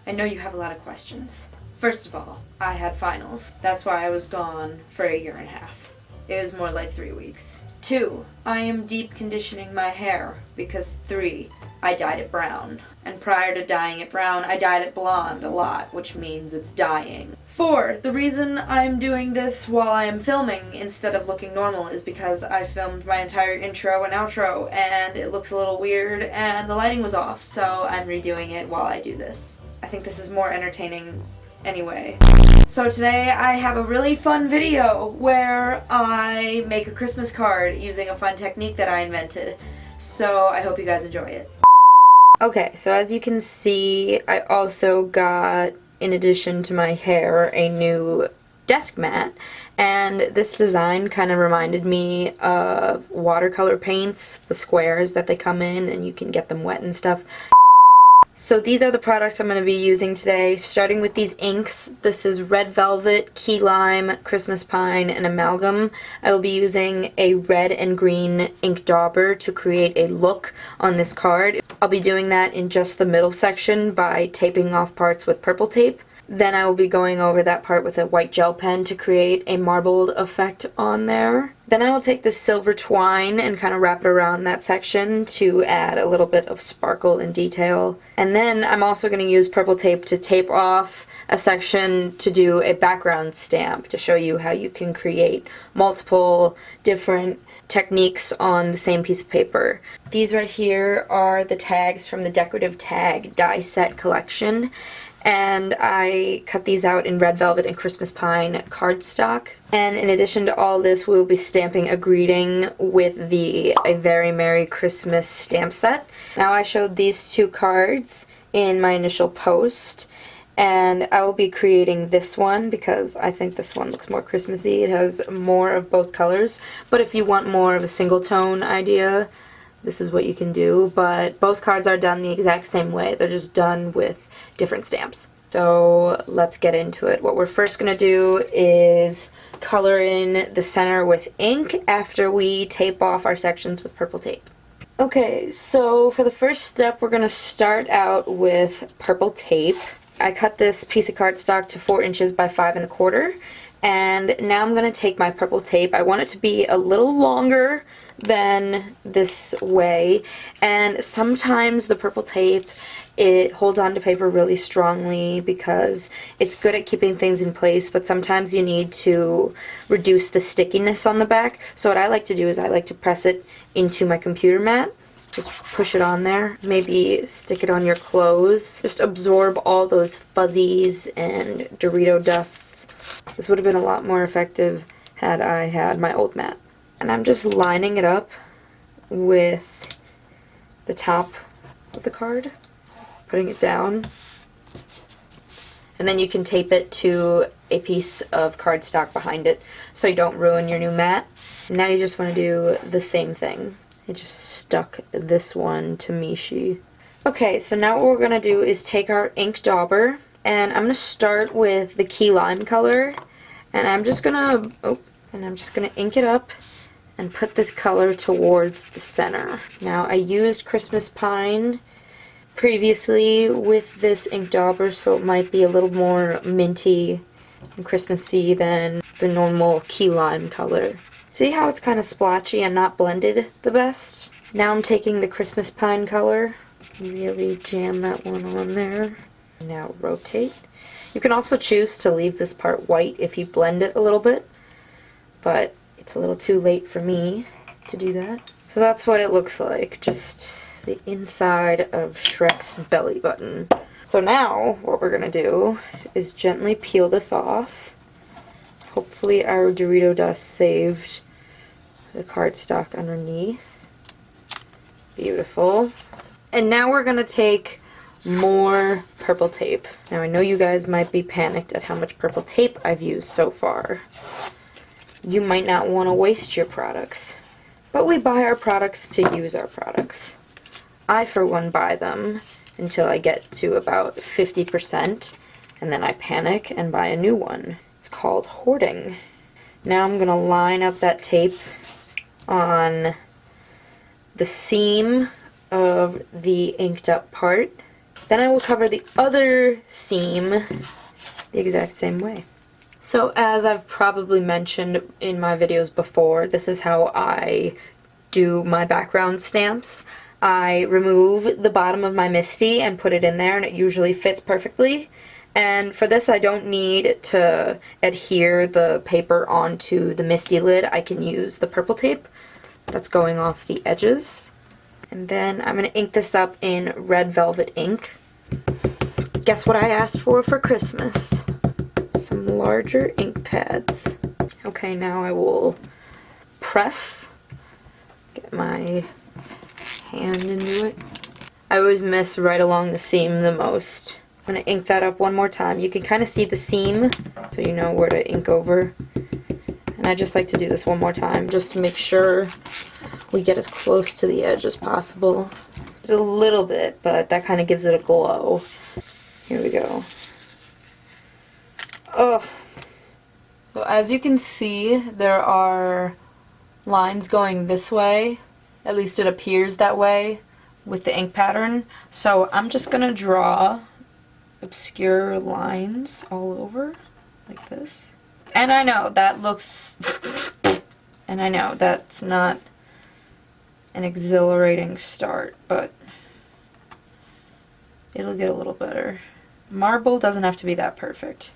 I know you have a lot of questions. First of all, I had finals. That's why I was gone for a year and a half. It was more like 3 weeks. 2, I am deep conditioning my hair because 3, I dyed it brown. And prior to dyeing it brown, I dyed it blonde a lot, which means it's dyeing. 4, the reason I'm doing this while I am filming instead of looking normal is because I filmed my entire intro and outro and it looks a little weird and the lighting was off, so I'm redoing it while I do this. I think this is more entertaining anyway. So today I have a really fun video where I make a Christmas card using a fun technique that I invented. So I hope you guys enjoy it. Okay, so as you can see, I also got, in addition to my hair, a new desk mat. And this design kind of reminded me of watercolor paints, the squares that they come in and you can get them wet and stuff. So these are the products I'm going to be using today, starting with these inks. This is Red Velvet, Key Lime, Christmas Pine, and Amalgam. I will be using a red and green ink dauber to create a look on this card. I'll be doing that in just the middle section by taping off parts with purple tape. Then I will be going over that part with a white gel pen to create a marbled effect on there. Then I will take this silver twine and kind of wrap it around that section to add a little bit of sparkle and detail. And then I'm also going to use purple tape to tape off a section to do a background stamp to show you how you can create multiple different techniques on the same piece of paper. These right here are the tags from the Decorative Tag die set collection. And I cut these out in Red Velvet and Christmas Pine cardstock. And in addition to all this, we will be stamping a greeting with the A Very Merry Christmas stamp set. Now I showed these 2 cards in my initial post, and I will be creating this one because I think this one looks more Christmassy. It has more of both colors, but if you want more of a single tone idea, this is what you can do. But both cards are done the exact same way. They're just done with different stamps. So let's get into it. What we're first going to do is color in the center with ink after we tape off our sections with purple tape. Okay, so for the first step we're going to start out with purple tape. I cut this piece of cardstock to 4 inches by 5 1/4, and now I'm going to take my purple tape. I want it to be a little longer than this way, and sometimes the purple tape, it holds on to paper really strongly because it's good at keeping things in place, but sometimes you need to reduce the stickiness on the back. So what I like to do is I like to press it into my computer mat. Just push it on there. Maybe stick it on your clothes. Just absorb all those fuzzies and Dorito dusts. This would have been a lot more effective had I had my old mat. And I'm just lining it up with the top of the card, putting it down, and then you can tape it to a piece of cardstock behind it so you don't ruin your new mat. Now you just want to do the same thing. I just stuck this one to Mishi. Okay, so now what we're going to do is take our ink dauber, and I'm going to start with the Key Lime color, and I'm just going to ink it up and put this color towards the center. Now I used Christmas Pine previously with this ink dauber, so it might be a little more minty and Christmassy than the normal Key Lime color. See how it's kind of splotchy and not blended the best? Now I'm taking the Christmas Pine color, really jam that one on there. Now rotate. You can also choose to leave this part white if you blend it a little bit, but it's a little too late for me to do that. So that's what it looks like, just the inside of Shrek's belly button. So now what we're gonna do is gently peel this off. Hopefully our Dorito dust saved the cardstock underneath. Beautiful. And now we're gonna take more purple tape. Now I know you guys might be panicked at how much purple tape I've used so far. You might not want to waste your products, but we buy our products to use our products. I, for one, buy them until I get to about 50%, and then I panic and buy a new one. It's called hoarding. Now I'm going to line up that tape on the seam of the inked up part, Then I will cover the other seam the exact same way. So as I've probably mentioned in my videos before, this is how I do my background stamps. I remove the bottom of my MISTI and put it in there, and it usually fits perfectly. And for this, I don't need to adhere the paper onto the MISTI lid. I can use the purple tape that's going off the edges. And then I'm going to ink this up in red velvet ink. Guess what I asked for Christmas? Some larger ink pads. Okay, now I will press. Get my hand into it. I always miss right along the seam the most. I'm going to ink that up one more time. You can kind of see the seam, so you know where to ink over. And I just like to do this one more time, just to make sure we get as close to the edge as possible. Just a little bit, but that kind of gives it a glow. Here we go. Oh. So as you can see, there are lines going this way. At least it appears that way with the ink pattern. So I'm just gonna draw obscure lines all over, like this. And I know that looks, and I know that's not an exhilarating start, but it'll get a little better. Marble doesn't have to be that perfect.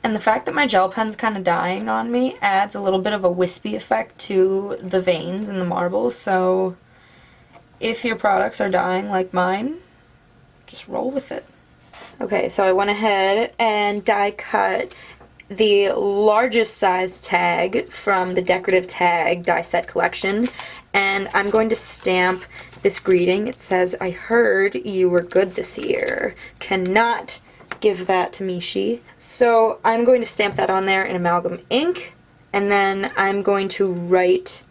And the fact that my gel pen's kind of dying on me adds a little bit of a wispy effect to the veins in the marble, so if your products are dying like mine, just roll with it. Okay, so I went ahead and die cut the largest size tag from the decorative tag die set collection, and I'm going to stamp this greeting. It says, "I heard you were good this year. Cannot give that to Mishi." So I'm going to stamp that on there in amalgam ink, and then I'm going to write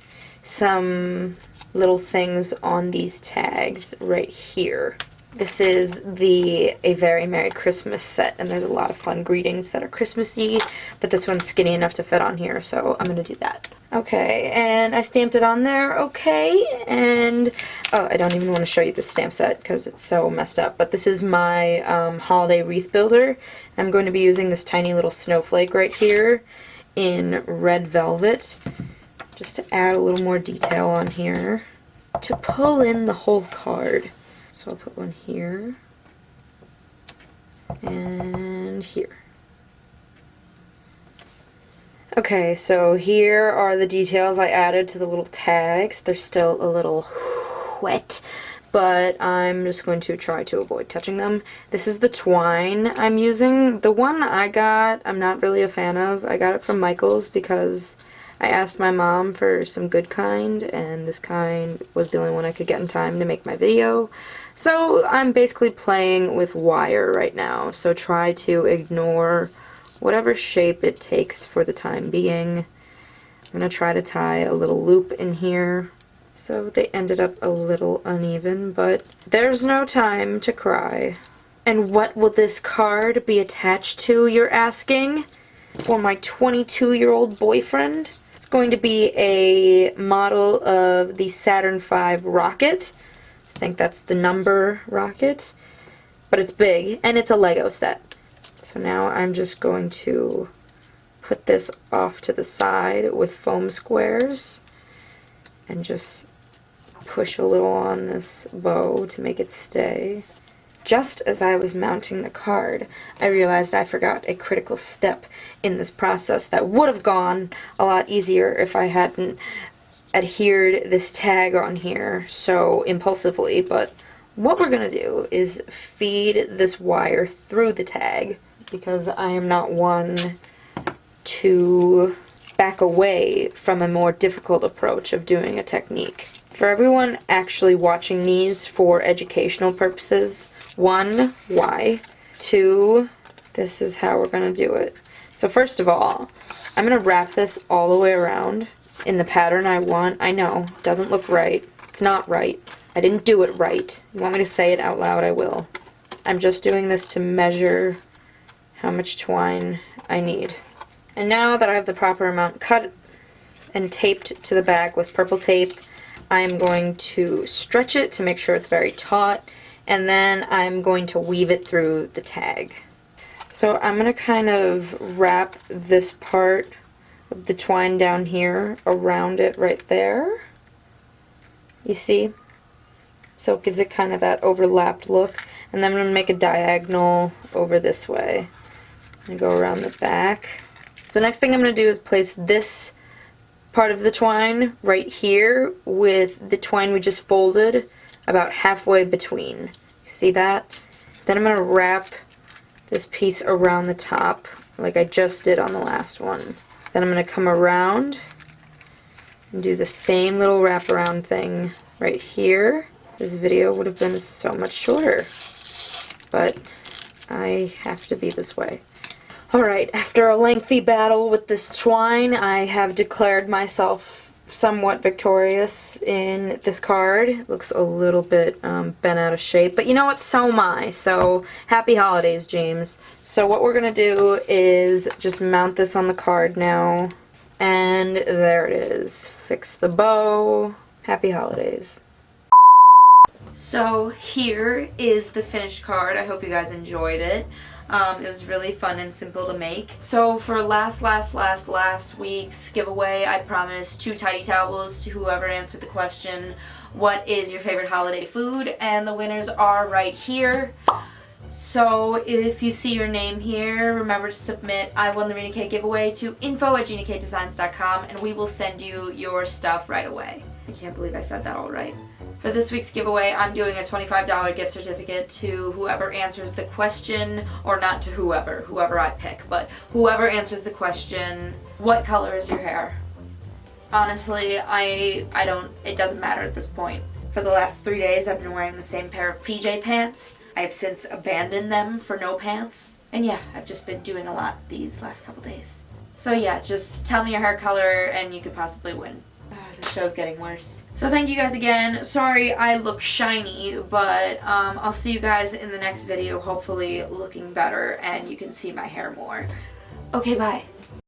some little things on these tags right here. This is the A Very Merry Christmas set, and there's a lot of fun greetings that are Christmassy, but this one's skinny enough to fit on here, so I'm gonna do that. Okay, and I stamped it on there, okay, and oh, I don't even want to show you the stamp set because it's so messed up, but this is my holiday wreath builder. I'm going to be using this tiny little snowflake right here in red velvet, just to add a little more detail on here, to pull in the whole card. So I'll put one here, and here. Okay, so here are the details I added to the little tags. They're still a little wet, but I'm just going to try to avoid touching them. This is the twine I'm using. The one I got, I'm not really a fan of. I got it from Michael's because I asked my mom for some good kind, and this kind was the only one I could get in time to make my video. So I'm basically playing with wire right now, so try to ignore whatever shape it takes for the time being. I'm going to try to tie a little loop in here. So they ended up a little uneven, but there's no time to cry. And what will this card be attached to, you're asking? For my 22-year-old boyfriend? It's going to be a model of the Saturn V rocket. I think that's the number rocket, but it's big, and it's a Lego set. So now I'm just going to put this off to the side with foam squares and just push a little on this bow to make it stay. Just as I was mounting the card, I realized I forgot a critical step in this process that would have gone a lot easier if I hadn't adhered this tag on here so impulsively, but what we're going to do is feed this wire through the tag because I am not one to back away from a more difficult approach of doing a technique. For everyone actually watching these for educational purposes, 1, why? 2, this is how we're going to do it. So first of all, I'm going to wrap this all the way around in the pattern I want. I know, doesn't look right. It's not right. I didn't do it right. You want me to say it out loud, I will. I'm just doing this to measure how much twine I need. And now that I have the proper amount cut and taped to the back with purple tape, I am going to stretch it to make sure it's very taut and then I'm going to weave it through the tag. So I'm going to kind of wrap this part of the twine down here around it right there. You see? So it gives it kind of that overlapped look. And then I'm going to make a diagonal over this way. And go around the back. So next thing I'm going to do is place this part of the twine right here with the twine we just folded about halfway between. See that? Then I'm going to wrap this piece around the top like I just did on the last one. Then I'm going to come around and do the same little wraparound thing right here. This video would have been so much shorter, but I have to be this way. Alright, after a lengthy battle with this twine, I have declared myself somewhat victorious in this card. It looks a little bit bent out of shape, but you know what, so am I. So, happy holidays, James. So what we're going to do is just mount this on the card now, and there it is. Fix the bow. Happy holidays. So here is the finished card. I hope you guys enjoyed it. It was really fun and simple to make. So for last week's giveaway, I promised 2 tidy towels to whoever answered the question, what is your favorite holiday food? And the winners are right here. So if you see your name here, remember to submit I won the Rina K giveaway to info@ginakdesigns.com, and we will send you your stuff right away. I can't believe I said that all right. For this week's giveaway, I'm doing a $25 gift certificate to whoever answers the question, or not to whoever I pick, but whoever answers the question, what color is your hair? Honestly, it doesn't matter at this point. For the last 3 days, I've been wearing the same pair of PJ pants. I have since abandoned them for no pants. And yeah, I've just been doing a lot these last couple days. So yeah, just tell me your hair color and you could possibly win. The show's getting worse. So thank you guys again. Sorry I look shiny, but I'll see you guys in the next video, hopefully looking better and you can see my hair more. Okay, bye.